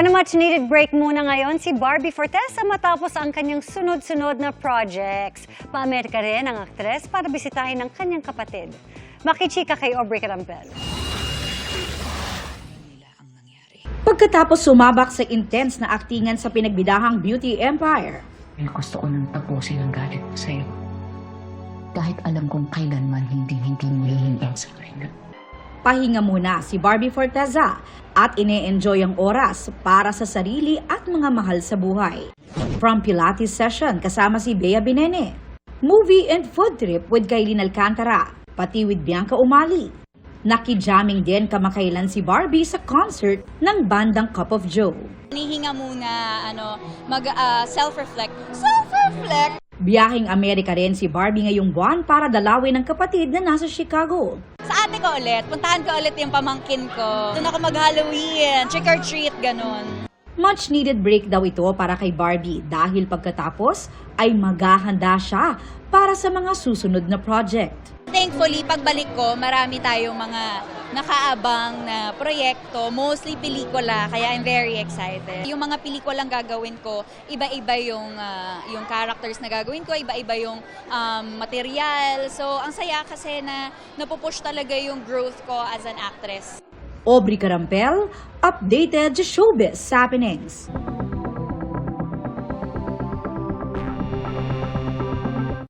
On a much-needed break muna ngayon si Barbie Forteza matapos ang kanyang sunod-sunod na projects. Pa-Amerika rin ang aktres para bisitahin ang kanyang kapatid. Makichika kay Aubrey Carampel. Pagkatapos sumabak sa intense na aktingan sa pinagbidahang beauty empire, Gusto ko nang tapusin ang galit ko sa'yo. Kahit alam kong kailanman hindi mo hihingin sa akin. pahinga muna si Barbie Forteza at ine-enjoy ang oras para sa sarili at mga mahal sa buhay. From Pilates session kasama si Bea Binene, movie and food trip with Kailin Alcantara, pati with Bianca Umali. Naki-jamming din kamakailan si Barbie sa concert ng bandang Cup of Joe. Hinihinga muna, self-reflect. Self-reflect! Biyaheng Amerika rin si Barbie ngayong buwan para dalawin ng kapatid na nasa Chicago. Sa ate ko ulit, puntahan ko ulit yung pamangkin ko. Doon ako mag-Halloween, trick or treat, ganun. Much needed break daw ito para kay Barbie dahil pagkatapos ay maghahanda siya para sa mga susunod na project. Thankfully, pagbalik ko, marami tayong mga nakaabang na proyekto, mostly pelikula, kaya I'm very excited. Yung mga pelikulang gagawin ko, iba-iba yung characters na gagawin ko, iba-iba yung material. So, ang saya kasi na napupush talaga yung growth ko as an actress. Aubrey Carampel, updated sa showbiz happenings.